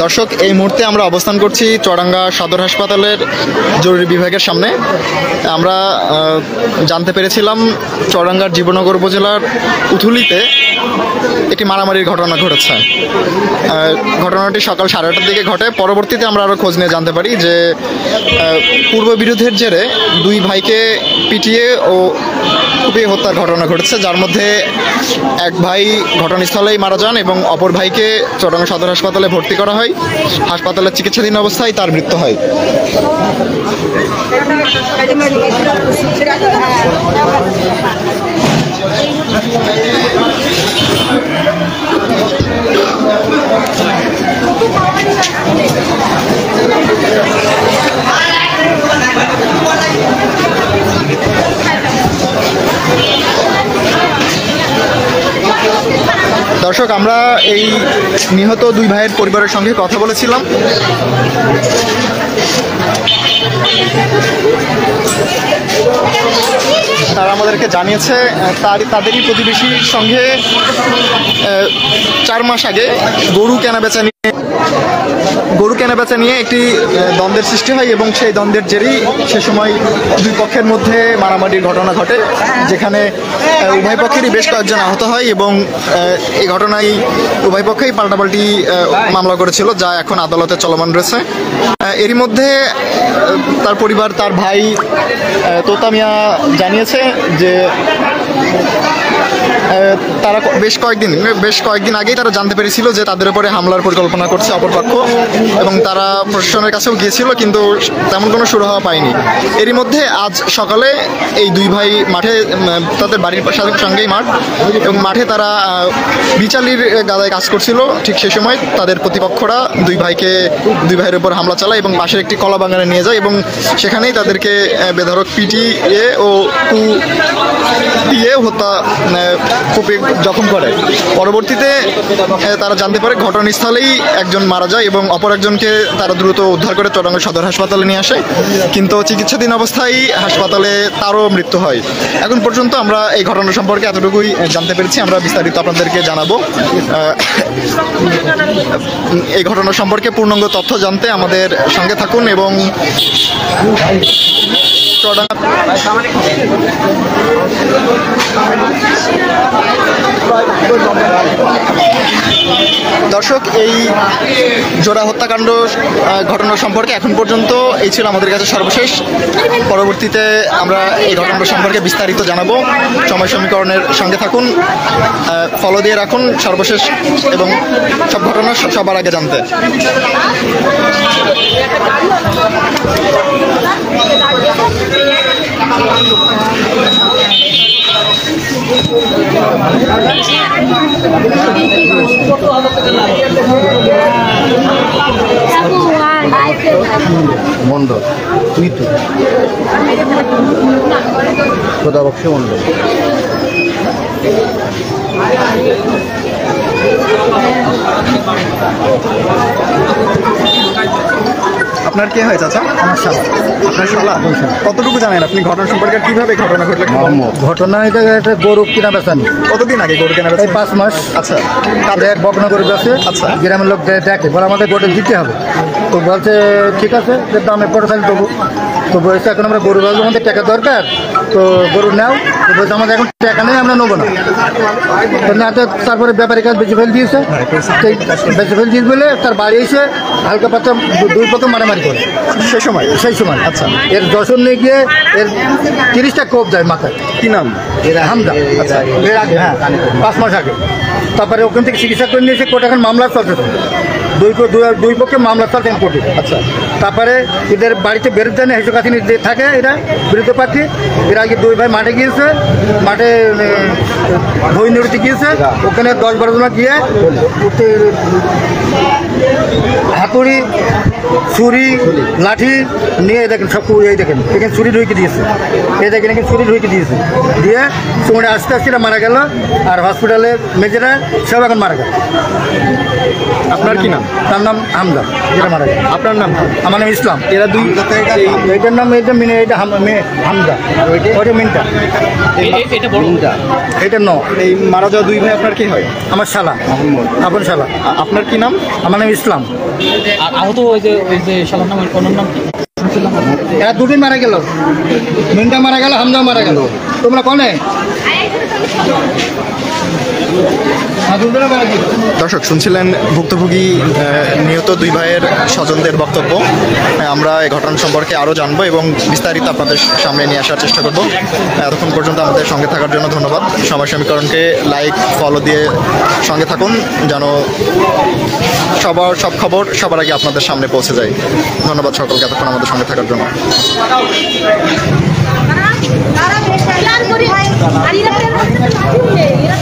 দর্শক, এই মুহূর্তে আমরা অবস্থান করছি চুয়াডাঙ্গা সদর হাসপাতালের জরুরি বিভাগের সামনে। আমরা জানতে পেরেছিলাম চুয়াডাঙ্গার জীবননগর উপজেলার উথুলিতে একটি মারামারির ঘটনা ঘটেছে। ঘটনাটি সকাল 8:30টার দিকে ঘটে। পরবর্তীতে আমরা আরও খোঁজ নিয়ে জানতে পারি যে পূর্ব বিরোধের জেরে দুই ভাইকে পিটিয়ে ও কুপিয়ে হত্যার ঘটনা ঘটেছে, যার মধ্যে এক ভাই ঘটনাস্থলেই মারা যান এবং অপর ভাইকে চুয়াডাঙ্গা সদর হাসপাতালে ভর্তি করা হয়। হাসপাতালে চিকিৎসাধীন অবস্থায় তার মৃত্যু হয়। দর্শক, আমরা এই নিহত দুই ভাইয়ের পরিবারের সঙ্গে কথা বলেছিলাম। তারা আমাদেরকে জানিয়েছে তাদেরই প্রতিবেশীর সঙ্গে 4 মাস আগে গরু কেনাবেচা নিয়ে একটি দ্বন্দ্বের সৃষ্টি হয় এবং সেই দ্বন্দ্বের জেরেই সে সময় দুই পক্ষের মধ্যে মারামারির ঘটনা ঘটে, যেখানে উভয় পক্ষেরই বেশ কয়েকজন আহত হয় এবং এই ঘটনায় উভয় পক্ষেই পাল্টাপাল্টি মামলা করেছিল, যা এখন আদালতে চলমান রয়েছে। এরই মধ্যে তার পরিবার, তার ভাই তোতা মিয়া জানিয়েছে যে তারা বেশ কয়েকদিন আগেই তারা জানতে পেরেছিল যে তাদের উপরে হামলার পরিকল্পনা করছে অপরপক্ষ, এবং তারা প্রশাসনের কাছেও গিয়েছিল, কিন্তু তেমন কোনো সুরাহা পায়নি। এরই মধ্যে আজ সকালে এই দুই ভাই মাঠে, তাদের বাড়ির সঙ্গেই মাঠ, এবং মাঠে তারা বিচালির গাদায় কাজ করছিল। ঠিক সে সময় তাদের প্রতিপক্ষরা দুই ভাইয়ের উপর হামলা চালায় এবং পাশের একটি কলা বাগানে নিয়ে যায় এবং সেখানেই তাদেরকে বেধড়ক পিটিয়ে ও দিয়ে হত্যা কুপিয়ে জখম করে। পরবর্তীতে তারা জানতে পারে ঘটনাস্থলেই একজন মারা যায় এবং অপর একজনকে তারা দ্রুত উদ্ধার করে চুয়াডাঙ্গা সদর হাসপাতালে নিয়ে আসে, কিন্তু চিকিৎসাধীন অবস্থায় হাসপাতালে তারও মৃত্যু হয়। এখন পর্যন্ত আমরা এই ঘটনা সম্পর্কে এতটুকুই জানতে পেরেছি। আমরা বিস্তারিত আপনাদেরকে জানাবো। এই ঘটনা সম্পর্কে পূর্ণাঙ্গ তথ্য জানতে আমাদের সঙ্গে থাকুন এবং দর্শক, এই জোড়া হত্যাকাণ্ড ঘটনা সম্পর্কে এখন পর্যন্ত এই ছিল আমাদের কাছে সর্বশেষ। পরবর্তীতে আমরা এই ঘটনা সম্পর্কে বিস্তারিত জানাবো। সময় সমীকরণের সঙ্গে থাকুন, ফলো দিয়ে রাখুন সর্বশেষ এবং সব ঘটনা সবার আগে জানতে। মন্ডল মৃত্যু প্রদাবক্ষ মন্ডল। আপনার কে হয় চাচা? আমার শালা। আপনার শালা? কতটুকু জানেন আপনি ঘটনা সম্পর্কে? কিভাবে ঘটনা ঘটলো? ঘটনা এটা গরু কিনা বেচানি। কতদিন আগে গরু কেনা? 5 মাস। আচ্ছা, তাদের এক বকনা গরু আছে। আচ্ছা, গ্রামের লোক দেখে বলে আমাদের গরু দিতে হবে, তো বলছে ঠিক আছে, দামে পড়ে দেবো। তো বলছে এখন আমরা গরু বাজবো, আমাদের টাকা দরকার, তো গরু নাও। তো বলছে আমাদের এখন টাকা নেই, আমরা নেবো না। তো না, তারপরে ব্যাপারী কাজ বেঁচে ফেল দিয়েছে। বেঁচে ফেল দিয়েছে বলে তার বাড়ি এসে হালকা পাতলা দুই পক্ষে মারামারি করে সেই সময়। আচ্ছা, এর দর্শন নিয়ে গিয়ে এর 30টা কোপ যায় মাথায়। কি নাম? হামদা। আচ্ছা, এর আগে, হ্যাঁ 5 মাস আগে। তারপরে ওখান থেকে চিকিৎসা করে নিয়েছে কোর্ট, এখন মামলা চলছে। দুই পক্ষে মামলা চলছে কোর্টে। আচ্ছা, তারপরে এদের বাড়িতে বেরোতে দেয় না, হেসু কাছে থাকে এরা বিরুদ্ধে প্রার্থী। এর আগে দুই ভাই মাঠে গিয়েছে, মাঠে বই নড়িতে গিয়েছে, ওখানে 10-12 জন গিয়ে হাতুড়ি, ছুরি, লাঠি নিয়ে দেখেন সব এই দেখেন এখানে ছুরি ঢুকে দিয়েছে। এই দেখেন এখানে ছুরি ঢুকে দিয়েছে, দিয়ে সময় আস্তে আস্তে মারা গেল। আর হসপিটালে মেজেরা সব এখন মারা গেল। আপনার কি নাম? তার নাম হামজা, যেটা মারা গেছে। আপনার নাম? আমার নাম ইসলাম। এরা দুই এইটার নাম এটা হামজা, ওইটা মিনটা, এটা বড় এটা এই মারা যাওয়া দুই ভাই আপনার কি হয়? আমার শালা, আপন শালা। আপনার কি নাম? আমার নাম ইসলাম। আর আহত ওই যে শালার নাম ওনার নাম কি? এরা দুদিন মারা গেল, মিনটা মারা গেল, হামজা মারা গেল। তোমরা কনে? দর্শক শুনছিলেন ভুক্তভোগী নিহত দুই ভাইয়ের স্বজনদের বক্তব্য। আমরা এই ঘটনা সম্পর্কে আরও জানবো এবং বিস্তারিত আপনাদের সামনে নিয়ে আসার চেষ্টা করব। এতক্ষণ পর্যন্ত আমাদের সঙ্গে থাকার জন্য ধন্যবাদ। সময় সমীকরণকে লাইক ফলো দিয়ে সঙ্গে থাকুন যেন সব খবর সবার আগে আপনাদের সামনে পৌঁছে যায়। ধন্যবাদ সকলকে এতক্ষণ আমাদের সঙ্গে থাকার জন্য। আর এরা